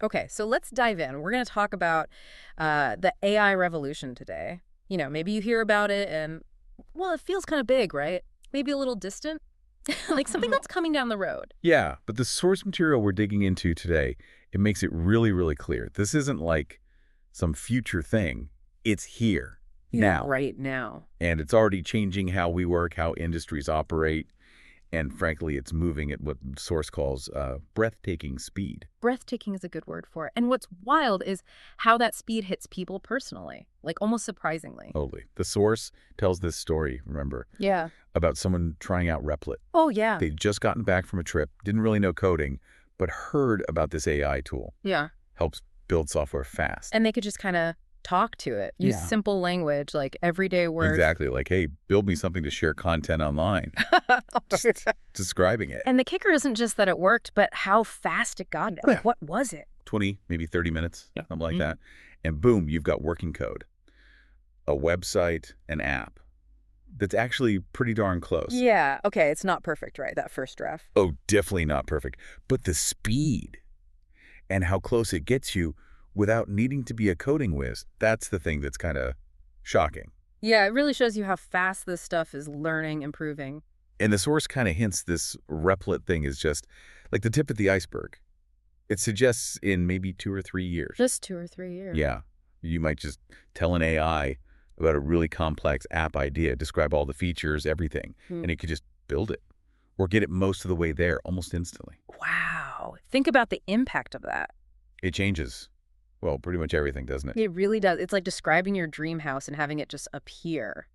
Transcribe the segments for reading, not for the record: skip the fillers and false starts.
Okay, so let's dive in. We're going to talk about the AI revolution today. Maybe you hear about it and, well, it feels kind of big, right? Maybe a little distant, like something that's coming down the road. Yeah, but the source material we're digging into today, it makes it really, really clear. This isn't like some future thing. It's here, now. Right now. And it's already changing how we work, how industries operate, and frankly, it's moving at what the source calls breathtaking speed. Breathtaking is a good word for it. And what's wild is how that speed hits people personally, like almost surprisingly. Totally. The source tells this story, remember, Yeah. about someone trying out Replit. Oh, yeah. They'd just gotten back from a trip, didn't really know coding, but heard about this AI tool. Yeah. Helps build software fast. And they could just kind of talk to it, use simple language, like everyday words. Exactly. Like, hey, build me something to share content online. Just describing it. And the kicker isn't just that it worked, but how fast it got. Like, what was it? 20, maybe 30 minutes, something like that. And boom, you've got working code, a website, an app that's actually pretty darn close. Yeah. Okay. It's not perfect, right? That first draft. Oh, definitely not perfect. But the speed and how close it gets you without needing to be a coding whiz, that's the thing that's kind of shocking. Yeah, it really shows you how fast this stuff is learning, improving. And the source kind of hints this Replit thing is just like the tip of the iceberg. It suggests in maybe 2 or 3 years. Just 2 or 3 years. Yeah. You might just tell an AI about a really complex app idea, describe all the features, everything, and it could just build it or get it most of the way there almost instantly. Wow. Think about the impact of that. It changes, well, pretty much everything, doesn't it? It really does. It's like describing your dream house and having it just appear.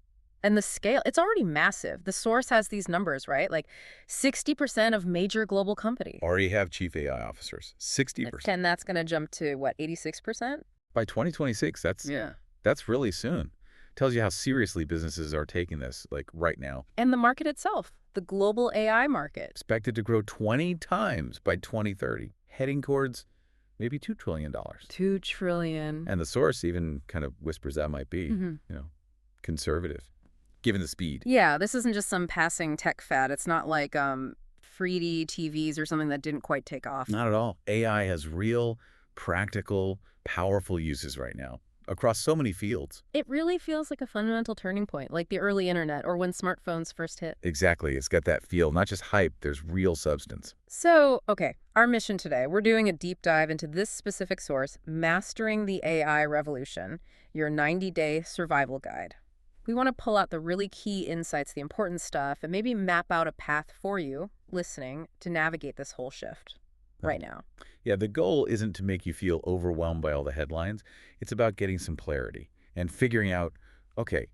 And the scale, it's already massive. The source has these numbers, right? Like 60% of major global companies. Already have chief AI officers, 60%. And that's going to jump to, what, 86%? By 2026, that's really soon. Tells you how seriously businesses are taking this, like right now. And the market itself, the global AI market. Expected to grow 20 times by 2030, heading towards maybe $2 trillion. $2 trillion. And the source even kind of whispers that might be, conservative, given the speed. Yeah, this isn't just some passing tech fad. It's not like 3D TVs or something that didn't quite take off. Not at all. AI has real, practical, powerful uses right now across so many fields. It really feels like a fundamental turning point, like the early internet or when smartphones first hit. Exactly. It's got that feel, not just hype, there's real substance. So, okay, our mission today, we're doing a deep dive into this specific source, Mastering the AI Revolution, your 90-day survival guide. We want to pull out the really key insights, the important stuff, and maybe map out a path for you, listening, to navigate this whole shift right now. Yeah, the goal isn't to make you feel overwhelmed by all the headlines. It's about getting some clarity and figuring out, okay,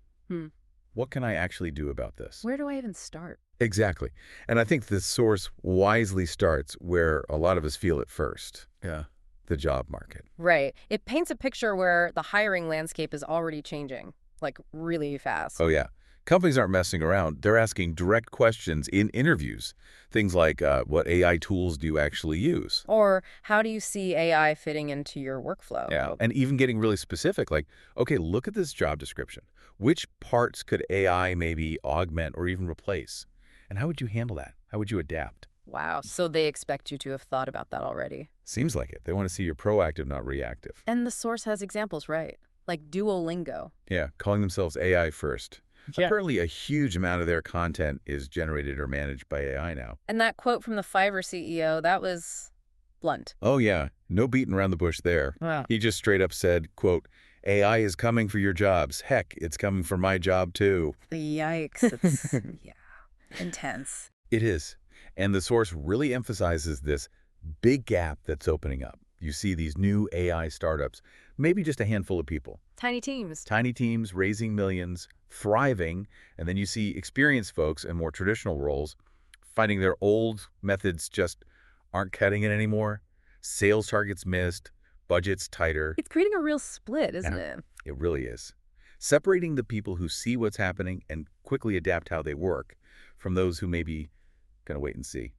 what can I actually do about this? Where do I even start? Exactly. And I think the source wisely starts where a lot of us feel it first. Yeah. The job market. Right. It paints a picture where the hiring landscape is already changing, like really fast. Oh, yeah. Companies aren't messing around. They're asking direct questions in interviews. Things like, what AI tools do you actually use? Or how do you see AI fitting into your workflow? Yeah, and even getting really specific, like, okay, look at this job description. Which parts could AI maybe augment or even replace? And how would you handle that? How would you adapt? Wow, so they expect you to have thought about that already. Seems like it. They want to see you're proactive, not reactive. And the source has examples, right? Like Duolingo. Yeah, calling themselves AI first. Yeah. Apparently, a huge amount of their content is generated or managed by AI now. And that quote from the Fiverr CEO, that was blunt. Oh, yeah. No beating around the bush there. Wow. He just straight up said, quote, AI is coming for your jobs. Heck, it's coming for my job, too. Yikes. It's, yeah, intense. It is. And the source really emphasizes this big gap that's opening up. You see these new AI startups, maybe just a handful of people. Tiny teams. Tiny teams raising millions, thriving, and then you see experienced folks in more traditional roles finding their old methods just aren't cutting it anymore. Sales targets missed, budgets tighter. It's creating a real split, isn't it? It really is. Separating the people who see what's happening and quickly adapt how they work from those who maybe kind of wait and see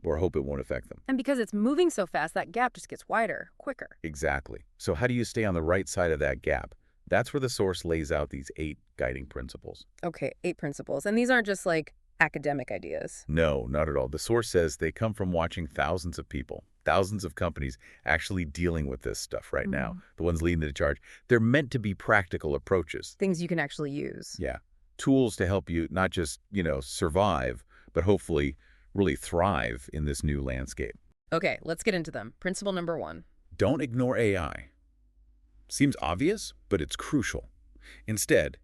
or hope it won't affect them. And because it's moving so fast, that gap just gets wider, quicker. Exactly. So how do you stay on the right side of that gap? That's where the source lays out these 8 guiding principles. Okay, 8 principles. And these aren't just like academic ideas. No, not at all. The source says they come from watching thousands of people, thousands of companies actually dealing with this stuff right now, Mm. the ones leading the charge. They're meant to be practical approaches. Things you can actually use. Yeah. Tools to help you not just, survive, but hopefully really thrive in this new landscape. Okay, let's get into them. Principle number 1. Don't ignore AI. Seems obvious, but it's crucial. Instead,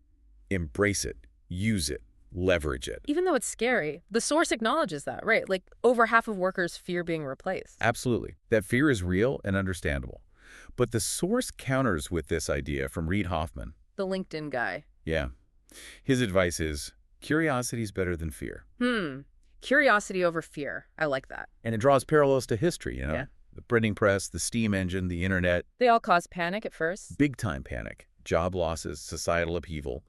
embrace it, use it, leverage it. Even though it's scary, the source acknowledges that, right? Like over half of workers fear being replaced. Absolutely. That fear is real and understandable. But the source counters with this idea from Reid Hoffman. The LinkedIn guy. Yeah. His advice is, curiosity is better than fear. Curiosity over fear. I like that. And it draws parallels to history, Yeah. The printing press, the steam engine, the internet. They all cause panic at first. Big-time panic, job losses, societal upheaval.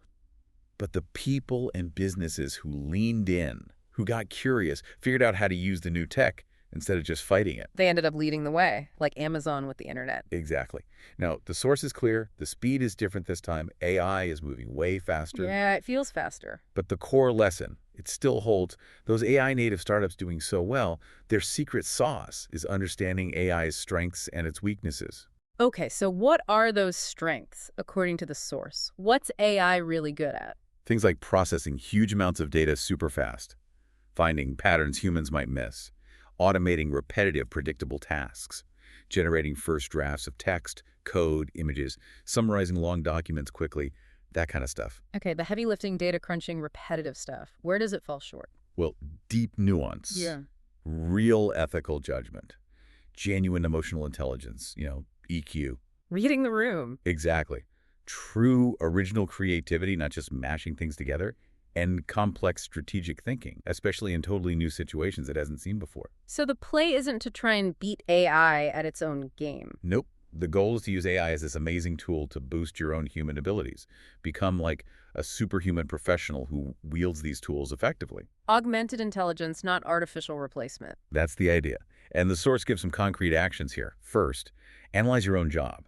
But the people and businesses who leaned in, who got curious, figured out how to use the new tech instead of just fighting it. They ended up leading the way, like Amazon with the internet. Exactly. Now, the source is clear. The speed is different this time. AI is moving way faster. Yeah, it feels faster. But the core lesson, it still holds. Those AI-native startups doing so well, their secret sauce is understanding AI's strengths and its weaknesses. Okay, so what are those strengths, according to the source? What's AI really good at? Things like processing huge amounts of data super fast, finding patterns humans might miss, automating repetitive, predictable tasks, generating first drafts of text, code, images, summarizing long documents quickly, that kind of stuff. Okay, the heavy lifting, data crunching, repetitive stuff. Where does it fall short? Well, deep nuance, real ethical judgment, genuine emotional intelligence, EQ. Reading the room. Exactly. True original creativity, not just mashing things together, and complex strategic thinking, especially in totally new situations it hasn't seen before. So the play isn't to try and beat AI at its own game. Nope. The goal is to use AI as this amazing tool to boost your own human abilities. Become like a superhuman professional who wields these tools effectively. Augmented intelligence, not artificial replacement. That's the idea. And the source gives some concrete actions here. First, analyze your own job.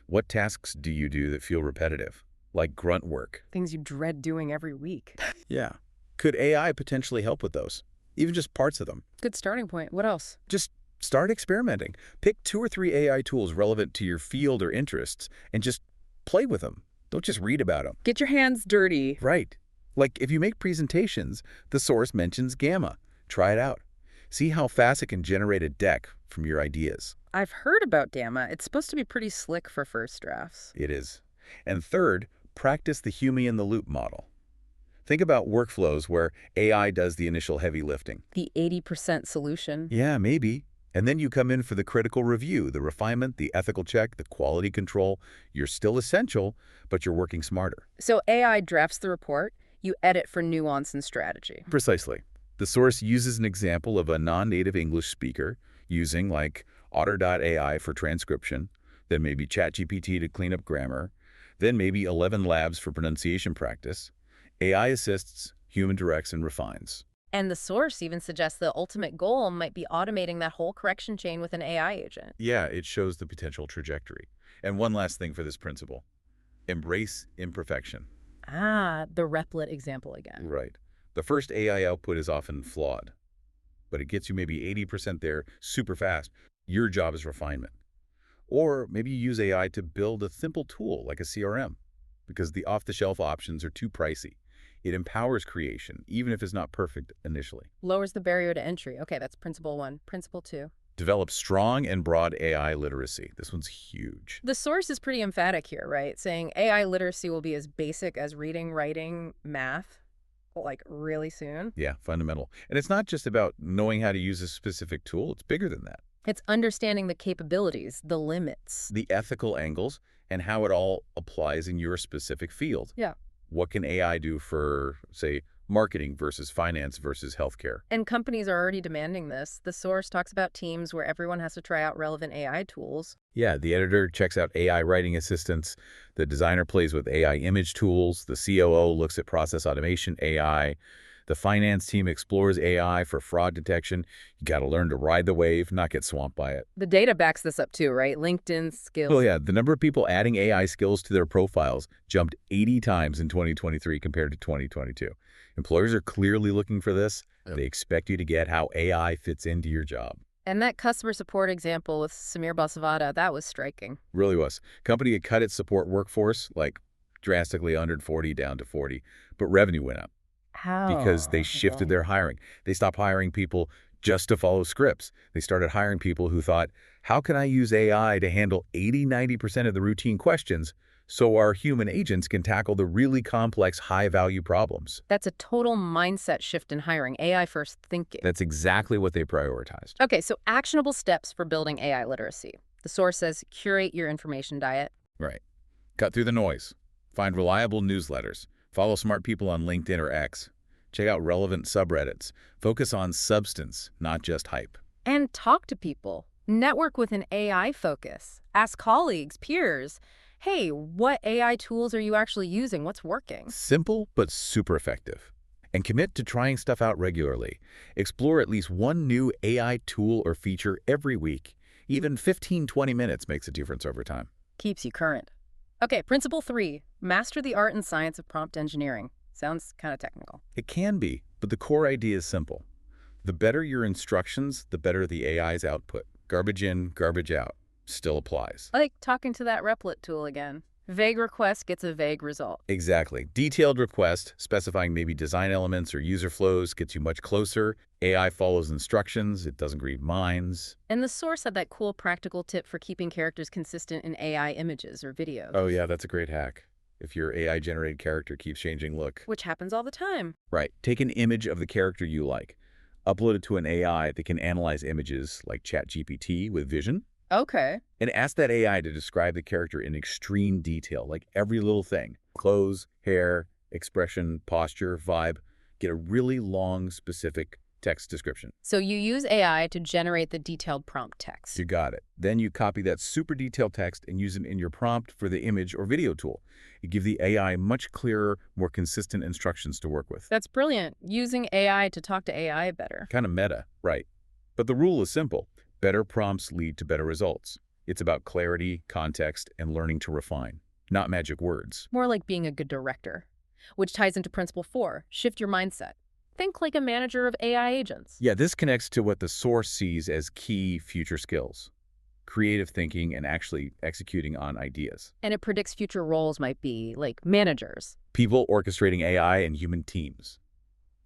What tasks do you do that feel repetitive? Like grunt work. Things you dread doing every week. Yeah. Could AI potentially help with those? Even just parts of them. Good starting point. What else? Just start experimenting. Pick 2 or 3 AI tools relevant to your field or interests and just play with them. Don't just read about them. Get your hands dirty. Right. Like if you make presentations, the source mentions Gamma. Try it out. See how fast it can generate a deck from your ideas. I've heard about Gamma. It's supposed to be pretty slick for first drafts. It is. And third, practice the human-in-the-loop model. Think about workflows where AI does the initial heavy lifting. The 80% solution. Yeah, maybe. And then you come in for the critical review, the refinement, the ethical check, the quality control. You're still essential, but you're working smarter. So AI drafts the report. You edit for nuance and strategy. Precisely. The source uses an example of a non-native English speaker using like Otter.ai for transcription, then maybe ChatGPT to clean up grammar, then maybe 11 labs for pronunciation practice. AI assists, human directs and refines. And the source even suggests the ultimate goal might be automating that whole correction chain with an AI agent. Yeah, it shows the potential trajectory. And one last thing for this principle. Embrace imperfection. Ah, the Replit example again. Right. The first AI output is often flawed, but it gets you maybe 80% there super fast. Your job is refinement. Or maybe you use AI to build a simple tool like a CRM because the off-the-shelf options are too pricey. It empowers creation, even if it's not perfect initially. Lowers the barrier to entry. Okay, that's principle 1. Principle 2. Develop strong and broad AI literacy. This one's huge. The source is pretty emphatic here, right? Saying AI literacy will be as basic as reading, writing, math, like really soon. Yeah, fundamental. And it's not just about knowing how to use a specific tool. It's bigger than that. It's understanding the capabilities, the limits. The ethical angles and how it all applies in your specific field. Yeah. What can AI do for, say, marketing versus finance versus healthcare? And companies are already demanding this. The source talks about teams where everyone has to try out relevant AI tools. Yeah, the editor checks out AI writing assistants. The designer plays with AI image tools. The COO looks at process automation AI. The finance team explores AI for fraud detection. You got to learn to ride the wave, not get swamped by it. The data backs this up too, right? LinkedIn skills. Well, yeah, the number of people adding AI skills to their profiles jumped 80 times in 2023 compared to 2022. Employers are clearly looking for this. Yep. They expect you to get how AI fits into your job. And that customer support example with Samir Basavada, that was striking. Really was. Company had cut its support workforce, like drastically 140 down to 40, but revenue went up because they How? shifted Okay. their hiring. They stopped hiring people just to follow scripts. They started hiring people who thought, how can I use AI to handle 80–90% of the routine questions so our human agents can tackle the really complex, high-value problems? That's a total mindset shift in hiring, AI first thinking. That's exactly what they prioritized. Okay, so actionable steps for building AI literacy. The source says curate your information diet. Right. Cut through the noise. Find reliable newsletters. Follow smart people on LinkedIn or X. Check out relevant subreddits. Focus on substance, not just hype. And talk to people. Network with an AI focus. Ask colleagues, peers, hey, what AI tools are you actually using? What's working? Simple, but super effective. And commit to trying stuff out regularly. Explore at least one new AI tool or feature every week. Even 15–20 minutes makes a difference over time. Keeps you current. Okay, principle 3, master the art and science of prompt engineering. Sounds kind of technical. It can be, but the core idea is simple. The better your instructions, the better the AI's output. Garbage in, garbage out. Still applies. Like talking to that Replit tool again. Vague request gets a vague result. Exactly. Detailed request, specifying maybe design elements or user flows, gets you much closer. AI follows instructions. It doesn't read minds. And the source had that cool practical tip for keeping characters consistent in AI images or videos. Oh yeah, that's a great hack. If your AI-generated character keeps changing look. Which happens all the time. Right. Take an image of the character you like. Upload it to an AI that can analyze images like ChatGPT with vision. Okay. And ask that AI to describe the character in extreme detail, like every little thing. Clothes, hair, expression, posture, vibe. Get a really long, specific text description. So you use AI to generate the detailed prompt text. You got it. Then you copy that super detailed text and use it in your prompt for the image or video tool. You give the AI much clearer, more consistent instructions to work with. That's brilliant. Using AI to talk to AI better. Kind of meta, right? But the rule is simple. Better prompts lead to better results. It's about clarity, context, and learning to refine, not magic words. More like being a good director, which ties into principle 4, shift your mindset. Think like a manager of AI agents. Yeah, this connects to what the source sees as key future skills. Creative thinking and actually executing on ideas. And it predicts future roles might be like managers. People orchestrating AI and human teams.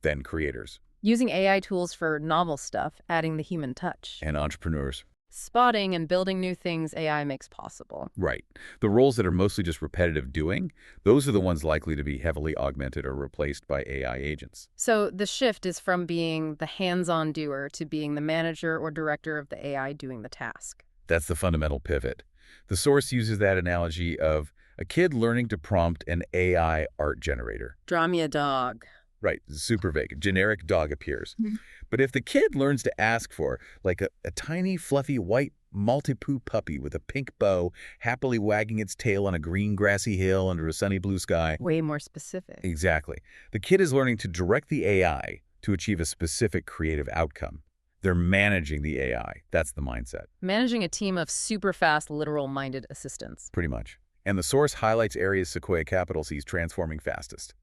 Then creators. Using AI tools for novel stuff, adding the human touch. And entrepreneurs. Spotting and building new things AI makes possible. Right. The roles that are mostly just repetitive doing, those are the ones likely to be heavily augmented or replaced by AI agents. So the shift is from being the hands-on doer to being the manager or director of the AI doing the task. That's the fundamental pivot. The source uses that analogy of a kid learning to prompt an AI art generator. Draw me a dog. Right, super vague. Generic dog appears. But if the kid learns to ask for, like a tiny, fluffy, white Maltipoo puppy with a pink bow, happily wagging its tail on a green, grassy hill under a sunny blue sky. Way more specific. Exactly. The kid is learning to direct the AI to achieve a specific creative outcome. They're managing the AI. That's the mindset. Managing a team of super fast, literal-minded assistants. Pretty much. And the source highlights areas Sequoia Capital sees transforming fastest.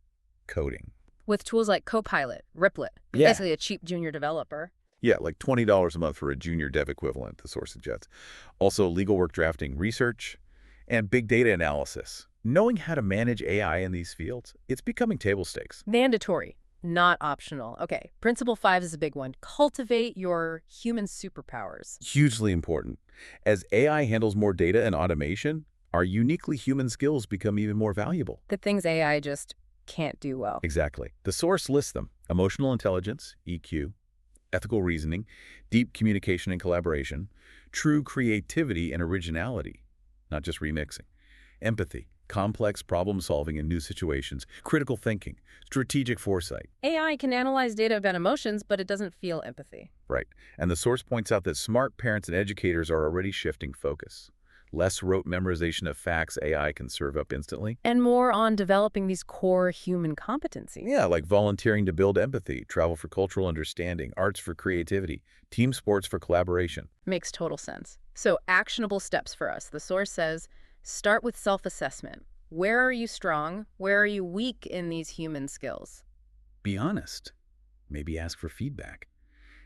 Coding. With tools like Copilot, Replit, basically a cheap junior developer. Yeah, like $20 a month for a junior dev equivalent, the source suggests. Also, legal work drafting research and big data analysis. Knowing how to manage AI in these fields, it's becoming table stakes. Mandatory, not optional. Okay, principle 5 is a big one. Cultivate your human superpowers. Hugely important. As AI handles more data and automation, our uniquely human skills become even more valuable. The things AI just can't do well. Exactly. The source lists them. Emotional intelligence, EQ, ethical reasoning, deep communication and collaboration, true creativity and originality, not just remixing, empathy, complex problem solving in new situations, critical thinking, strategic foresight. AI can analyze data about emotions, but it doesn't feel empathy. Right. And the source points out that smart parents and educators are already shifting focus. Less rote memorization of facts AI can serve up instantly. And more on developing these core human competencies. Yeah, like volunteering to build empathy, travel for cultural understanding, arts for creativity, team sports for collaboration. Makes total sense. So actionable steps for us. The source says, start with self-assessment. Where are you strong? Where are you weak in these human skills? Be honest. Maybe ask for feedback.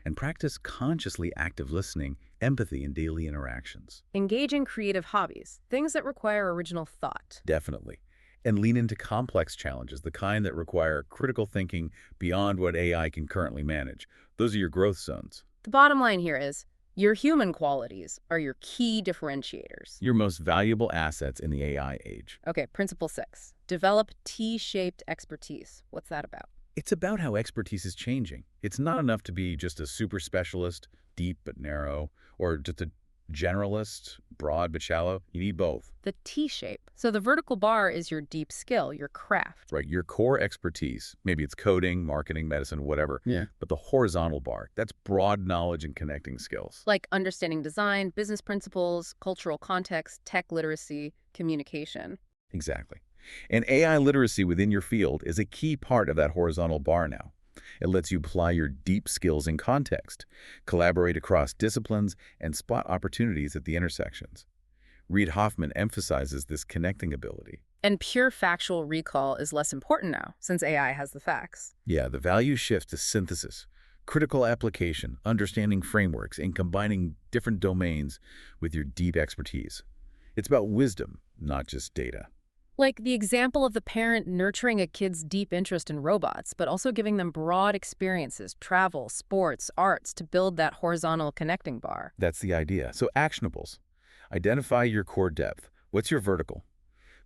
and practice consciously active listening, empathy in daily interactions. Engage in creative hobbies, things that require original thought. Definitely. And lean into complex challenges, the kind that require critical thinking beyond what AI can currently manage. Those are your growth zones. The bottom line here is your human qualities are your key differentiators. Your most valuable assets in the AI age. Okay, principle 6. Develop T-shaped expertise. What's that about? It's about how expertise is changing. It's not enough to be just a super specialist, deep but narrow, or just a generalist, broad but shallow. You need both. The T-shape. So the vertical bar is your deep skill, your craft. Right, your core expertise. Maybe it's coding, marketing, medicine, whatever. Yeah. But the horizontal bar, that's broad knowledge and connecting skills. Like understanding design, business principles, cultural context, tech literacy, communication. Exactly. And AI literacy within your field is a key part of that horizontal bar now. It lets you apply your deep skills in context, collaborate across disciplines, and spot opportunities at the intersections. Reid Hoffman emphasizes this connecting ability. And pure factual recall is less important now, since AI has the facts. Yeah, the value shifts to synthesis, critical application, understanding frameworks, and combining different domains with your deep expertise. It's about wisdom, not just data. Like the example of the parent nurturing a kid's deep interest in robots, but also giving them broad experiences, travel, sports, arts, to build that horizontal connecting bar. That's the idea. So actionables. Identify your core depth. What's your vertical?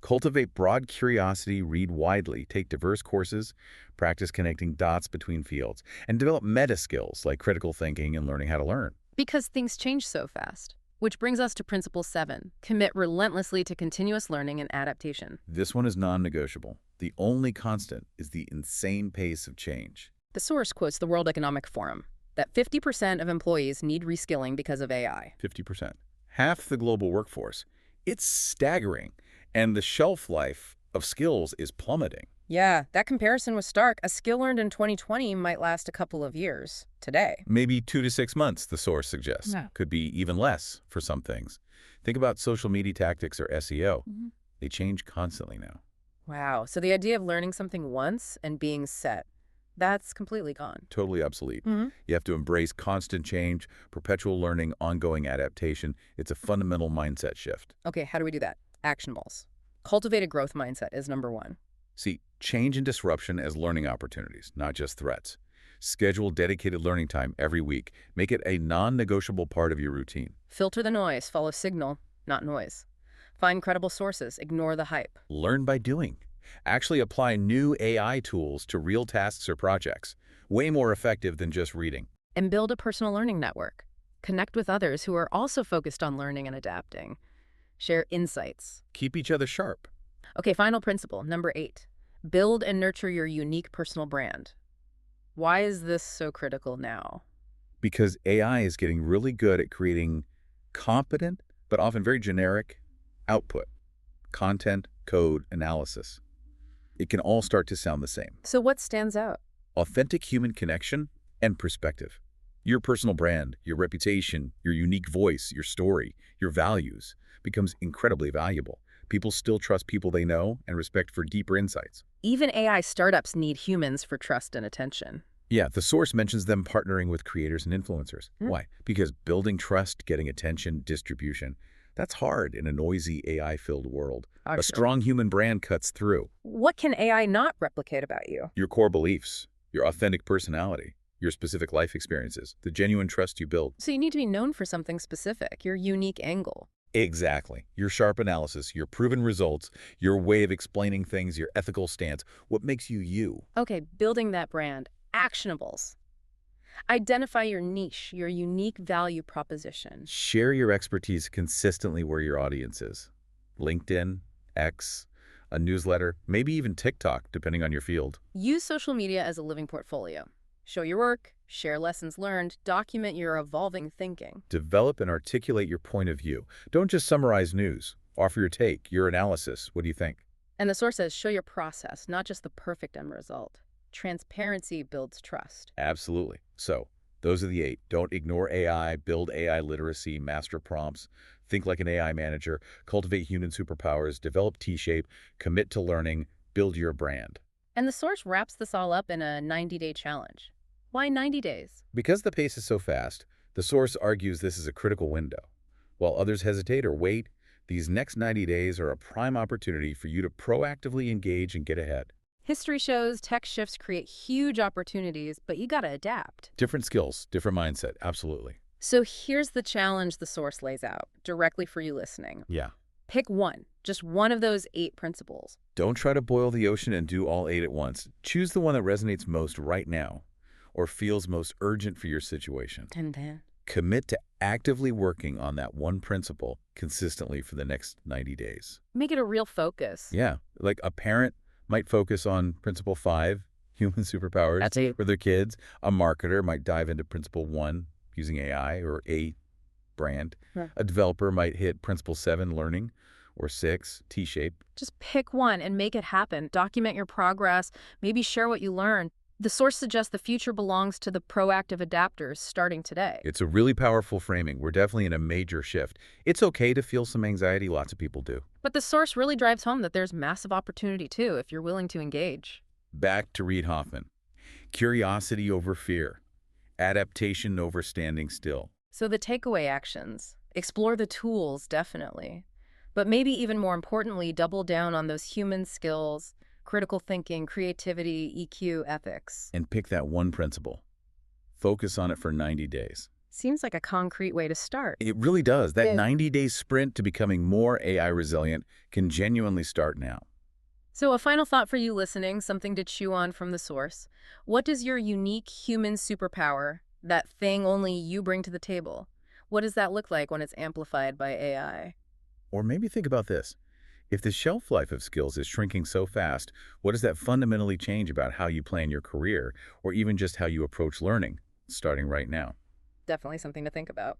Cultivate broad curiosity, read widely, take diverse courses, practice connecting dots between fields, and develop meta skills like critical thinking and learning how to learn. Because things change so fast. Which brings us to principle 7. Commit relentlessly to continuous learning and adaptation. This one is non-negotiable. The only constant is the insane pace of change. The source quotes the World Economic Forum that 50% of employees need reskilling because of AI. 50%. Half the global workforce. It's staggering. And the shelf life of skills is plummeting. Yeah, that comparison was stark. A skill learned in 2020 might last a couple of years today. Maybe 2 to 6 months, the source suggests. Yeah. Could be even less for some things. Think about social media tactics or SEO. They change constantly now. Wow, so the idea of learning something once and being set, that's completely gone. Totally obsolete. You have to embrace constant change, perpetual learning, ongoing adaptation. It's a fundamental mindset shift. Okay, how do we do that? Actionables. Cultivate a growth mindset is number 1. See, change and disruption as learning opportunities, not just threats. Schedule dedicated learning time every week. Make it a non-negotiable part of your routine. Filter the noise, follow signal, not noise. Find credible sources, ignore the hype. Learn by doing. Actually apply new AI tools to real tasks or projects. Way more effective than just reading. And build a personal learning network. Connect with others who are also focused on learning and adapting. Share insights. Keep each other sharp. Okay, final principle, number 8. Build and nurture your unique personal brand. Why is this so critical now? Because AI is getting really good at creating competent, but often very generic, output. Content, code, analysis. It can all start to sound the same. So what stands out? Authentic human connection and perspective. Your personal brand, your reputation, your unique voice, your story, your values becomes incredibly valuable. People still trust people they know and respect for deeper insights. Even AI startups need humans for trust and attention. Yeah, the source mentions them partnering with creators and influencers. Why? Because building trust, getting attention, distribution, that's hard in a noisy AI-filled world. A strong human brand cuts through. What can AI not replicate about you? Your core beliefs, your authentic personality, your specific life experiences, the genuine trust you build. So you need to be known for something specific, your unique angle. Exactly. Your sharp analysis, your proven results, your way of explaining things, your ethical stance, what makes you you. Okay, building that brand. Actionables. Identify your niche, your unique value proposition. Share your expertise consistently where your audience is. LinkedIn, X, a newsletter, maybe even TikTok, depending on your field. Use social media as a living portfolio. Show your work, share lessons learned, document your evolving thinking. Develop and articulate your point of view. Don't just summarize news. Offer your take, your analysis. What do you think? And the source says show your process, not just the perfect end result. Transparency builds trust. Absolutely. So, those are the 8. Don't ignore AI, build AI literacy, master prompts, think like an AI manager, cultivate human superpowers, develop T-shape, commit to learning, build your brand. And the source wraps this all up in a 90-day challenge. Why 90 days? Because the pace is so fast, the source argues this is a critical window. While others hesitate or wait, these next 90 days are a prime opportunity for you to proactively engage and get ahead. History shows tech shifts create huge opportunities, but you gotta adapt. Different skills, different mindset, absolutely. So here's the challenge the source lays out, directly for you listening. Yeah. Pick one, just one of those 8 principles. Don't try to boil the ocean and do all 8 at once. Choose the one that resonates most right now or feels most urgent for your situation. And then? Commit to actively working on that one principle consistently for the next 90 days. Make it a real focus. Yeah, like a parent might focus on Principle 5, human superpowers, That's it. for their kids. A marketer might dive into Principle 1, using AI or A, brand. Huh. A developer might hit Principle 7, learning, or 6, T-shape. Just pick one and make it happen. Document your progress, maybe share what you learn. The source suggests the future belongs to the proactive adapters starting today. It's a really powerful framing. We're definitely in a major shift. It's okay to feel some anxiety. Lots of people do. But the source really drives home that there's massive opportunity too if you're willing to engage. Back to Reid Hoffman. Curiosity over fear. Adaptation over standing still. So the takeaway actions. Explore the tools, definitely. But maybe even more importantly, double down on those human skills, critical thinking, creativity, EQ, ethics. And pick that one principle. Focus on it for 90 days. Seems like a concrete way to start. It really does. That Yeah. 90-day sprint to becoming more AI resilient can genuinely start now. So a final thought for you listening, something to chew on from the source. What does your unique human superpower, that thing only you bring to the table, what does that look like when it's amplified by AI? Or maybe think about this. If the shelf life of skills is shrinking so fast, what does that fundamentally change about how you plan your career or even just how you approach learning, starting right now? Definitely something to think about.